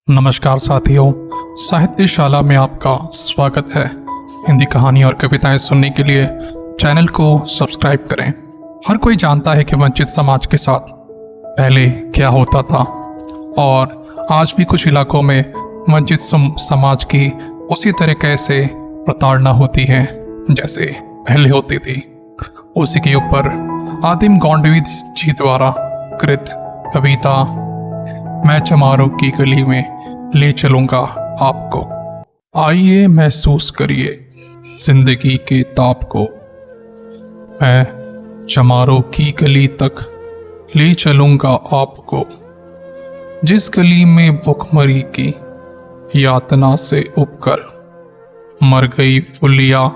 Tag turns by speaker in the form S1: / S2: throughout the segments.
S1: नमस्कार साथियों, साहित्यशाला में आपका स्वागत है। हिंदी कहानी और कविताएं सुनने के लिए चैनल को सब्सक्राइब करें। हर कोई जानता है कि वंचित समाज के साथ पहले क्या होता था और आज भी कुछ इलाकों में वंचित समाज की उसी तरीके से प्रताड़ना होती है जैसे पहले होती थी। उसी के ऊपर आदिम गौंडवी जी द्वारा कृत कविता मैं चमारों की गली में ले चलूंगा आपको। आइए महसूस करिए जिंदगी के ताप को। मैं चमारों की गली तक ले चलूंगा आपको, जिस गली में भुखमरी की यातना से उबकर मर गई फुलिया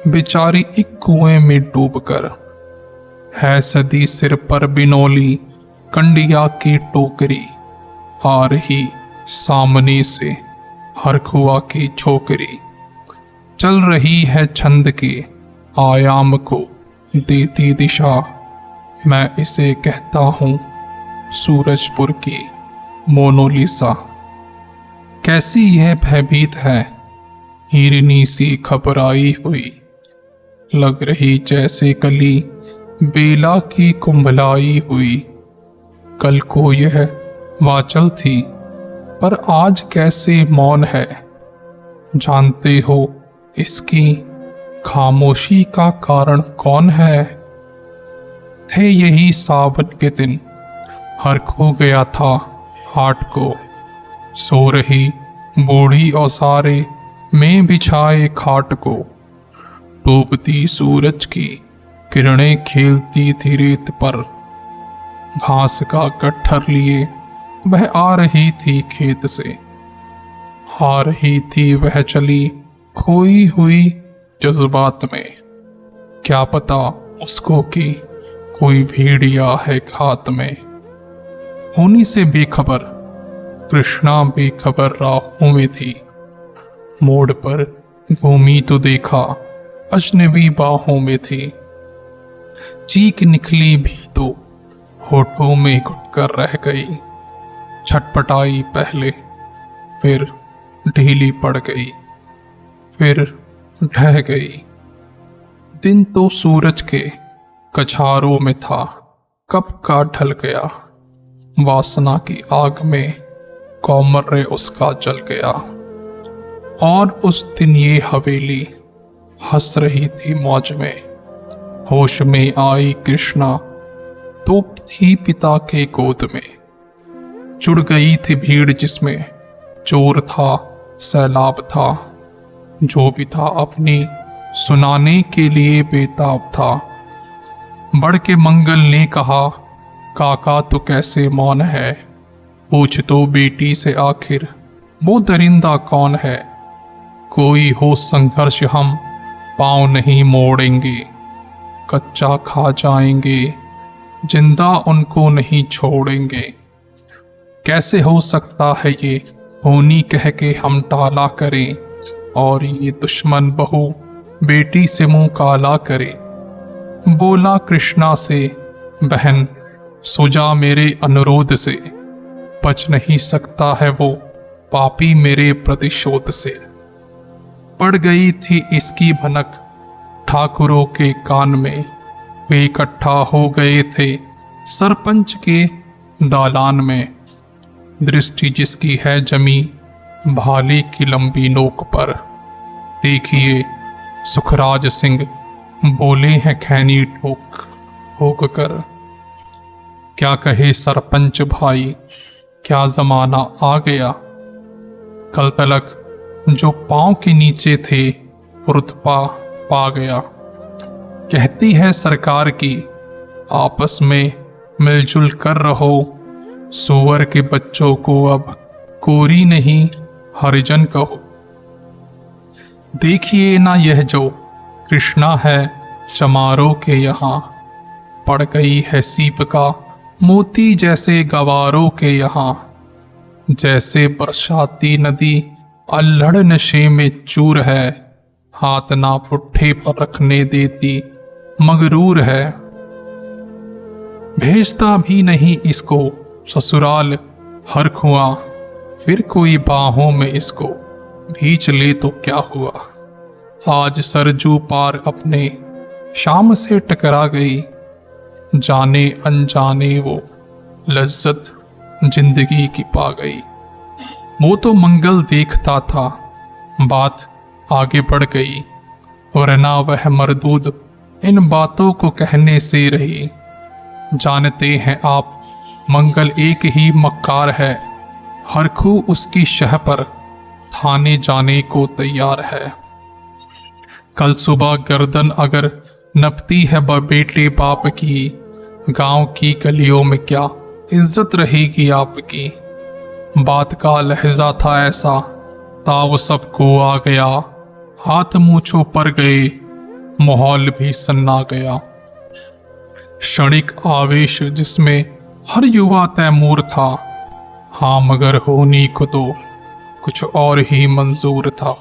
S1: बेचारी एक कुएं में डूबकर। है सदी सिर पर बिनौली कंडिया की टोकरी, आ रही सामने से हर खुआ की छोकरी। चल रही है छंद के आयाम को देती दिशा, मैं इसे कहता हूँ सूरजपुर की मोनालिसा। कैसी यह भयभीत है हिरनी सी घबराई हुई, लग रही जैसे कली बेला की कुंभलाई हुई। कल को यह वाचल थी पर आज कैसे मौन है, जानते हो इसकी खामोशी का कारण कौन है। थे यही सावन के दिन हर खो गया था हाट को, सो रही बूढ़ी औसारे में बिछाए खाट को। डूबती सूरज की किरणें खेलती थी रेत पर, घास का गट्ठर लिए वह आ रही थी खेत से। आ रही थी वह चली खोई हुई जज्बात में, क्या पता उसको कि कोई भेड़िया है खात में। होनी से बेखबर कृष्णा बेखबर राहों में थी, मोड़ पर घूमी तो देखा अजनबी बाहों में थी। चीख निकली भी तो होठों में घुटकर रह गई, छटपटाई पहले फिर ढीली पड़ गई, फिर ढह गई। दिन तो सूरज के कछारों में था, कब का ढल गया। वासना की आग में कौमर्य उसका जल गया। और उस दिन ये हवेली हंस रही थी मौज में। होश में आई कृष्णा तो थी पिता के गोद में। जुड़ गई थी भीड़ जिसमें चोर था सैलाब था, जो भी था अपनी सुनाने के लिए बेताब था। बढ़ के मंगल ने कहा काका तो कैसे मौन है, पूछ तो बेटी से आखिर वो दरिंदा कौन है। कोई हो संघर्ष हम पाँव नहीं मोड़ेंगे, कच्चा खा जाएंगे जिंदा उनको नहीं छोड़ेंगे। कैसे हो सकता है ये होनी कह के हम टाला करें, और ये दुश्मन बहू बेटी से मुंह काला करे। बोला कृष्णा से बहन सुजा मेरे अनुरोध से, बच नहीं सकता है वो पापी मेरे प्रतिशोध से। पड़ गई थी इसकी भनक ठाकुरों के कान में, वे इकट्ठा हो गए थे सरपंच के दालान में। दृष्टि जिसकी है जमी भाले की लंबी नोक पर, देखिए सुखराज सिंह बोले हैं खैनी ठोक ठोक कर। क्या कहे सरपंच भाई क्या जमाना आ गया, कल तलक जो पांव के नीचे थे रुतबा पा गया। कहती है सरकार की आपस में मिलजुल कर रहो, सुअर के बच्चों को अब कोरी नहीं हरिजन कहो। देखिए ना यह जो कृष्णा है चमारों के यहाँ, पड़ गई है सीप का मोती जैसे गवारों के यहाँ। जैसे बरसाती नदी अल्हड़ नशे में चूर है, हाथ ना पुट्ठे पर रखने देती मगरूर है। भेजता भी नहीं इसको ससुराल हर खुआ, फिर कोई बाहों में इसको भींच ले तो क्या हुआ। आज सरजू पार अपने शाम से टकरा गई, जाने अनजाने वो लज्जत जिंदगी की पा गई। वो तो मंगल देखता था, बात आगे बढ़ गई, वरना वह मरदूद इन बातों को कहने से रही। जानते हैं आप मंगल एक ही मक्कार है, हर खू उसकी शह पर थाने जाने को तैयार है। कल सुबह गर्दन अगर नपती है बेटे बाप की, गांव की गलियों में क्या इज्जत रहेगी आपकी। बात का लहजा था ऐसा, ताव सबको आ गया, हाथ मूंछों पर गए, माहौल भी सन्ना गया। क्षणिक आवेश जिसमें हर युवा तैमूर था, हाँ मगर होनी को तो कुछ और ही मंजूर था।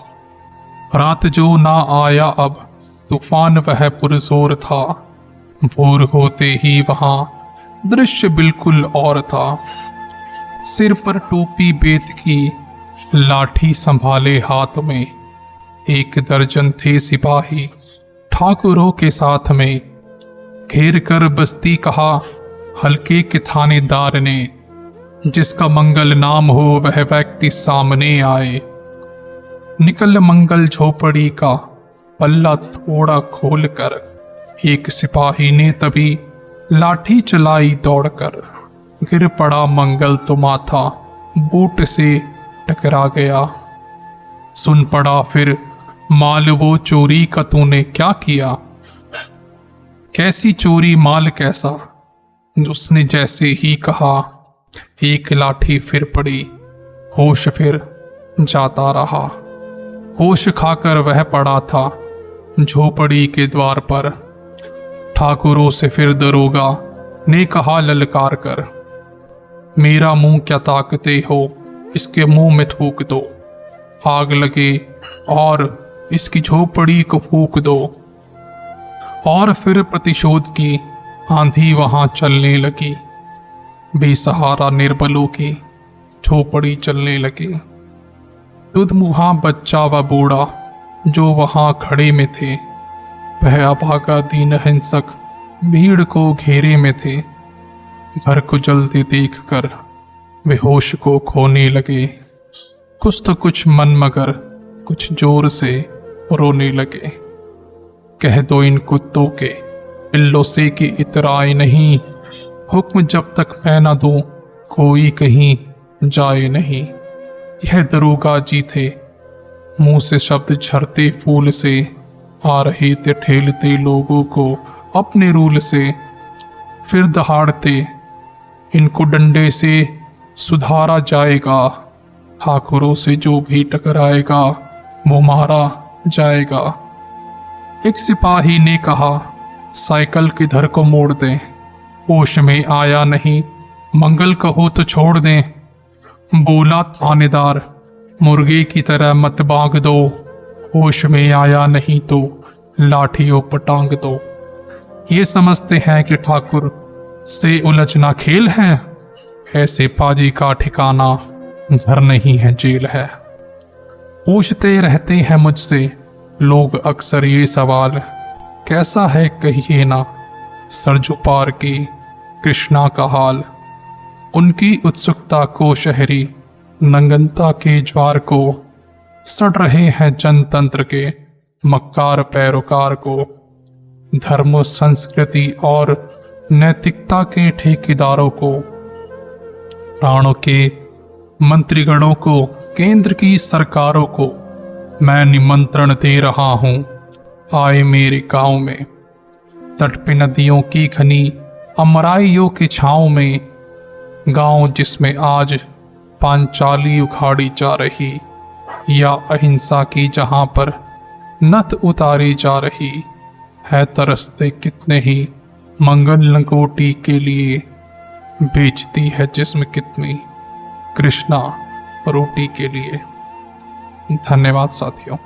S1: रात जो ना आया अब तूफान वह पुरजोर था, भोर होते ही वहां दृश्य बिल्कुल और था। सिर पर टोपी बेत की, लाठी संभाले हाथ में, एक दर्जन थे सिपाही ठाकुरों के साथ में। घेर कर बस्ती कहा हल्के के थानेदार ने, जिसका मंगल नाम हो वह व्यक्ति सामने आए। निकल मंगल झोपड़ी का पल्ला थोड़ा खोल कर, एक सिपाही ने तभी लाठी चलाई दौड़कर। गिर पड़ा मंगल तो माथा बूट से टकरा गया। सुन पड़ा फिर माल वो चोरी का तूने क्या किया। कैसी चोरी माल कैसा, उसने जैसे ही कहा, एक लाठी फिर पड़ी, होश फिर जाता रहा। होश खाकर वह पड़ा था झोपड़ी के द्वार पर। ठाकुरों से फिर दरोगा ने कहा ललकार कर, मेरा मुंह क्या ताकते हो, इसके मुंह में थूक दो। आग लगे और इसकी झोपड़ी को फूक दो। और फिर प्रतिशोध की आंधी वहां चलने लगी, बेसहारा निर्बलों की झोपड़ी चलने लगी। दुधमुहा बच्चा व बूढ़ा जो वहां खड़े में थे, वह अभागा दीन हिंसक भीड़ को घेरे में थे। घर को जलते देखकर वे होश को खोने लगे। कुछ तो कुछ मन मगर कुछ जोर से रोने लगे। कह दो इन कुत्तों के पिल्लों से कि इतराए नहीं, हुक्म जब तक मैं न दूं कोई कहीं जाए नहीं। यह दरोगा जी थे, मुंह से शब्द झरते फूल से, आ रहे थे ठेलते लोगों को अपने रूल से। फिर दहाड़ते, इनको डंडे से सुधारा जाएगा, ठाकुरों से जो भी टकराएगा वो मारा जाएगा। एक सिपाही ने कहा साइकिल किधर को मोड़ दें, होश में आया नहीं मंगल कहो तो छोड़ दें। बोला थानेदार मुर्गे की तरह मत बांग दो, होश में आया नहीं तो लाठियों पर टांग दो। ये समझते हैं कि ठाकुर से उलझना खेल है, ऐसे पाजी का ठिकाना घर नहीं है जेल है। पूछते रहते हैं मुझसे लोग अक्सर ये सवाल, कैसा है कहिए ना सरजू पार की कृष्णा का हाल। उनकी उत्सुकता को शहरी नंगनता के ज्वार को, सड़ रहे हैं जनतंत्र के मक्कार पैरोकार को। धर्म संस्कृति और नैतिकता के ठेकेदारों को, प्राणों के मंत्रीगणों को, केंद्र की सरकारों को मैं निमंत्रण दे रहा हूं, आए मेरे गांव में। तट पे नदियों की घनी अमराइयों की छांव में, गांव जिसमें आज पांचाली उखाड़ी जा रही, या अहिंसा की जहां पर नथ उतारी जा रही है। तरसते कितने ही मंगल लंगोटी के लिए, बेचती है जिस्म कितनी कृष्णा रोटी के लिए। धन्यवाद साथियों।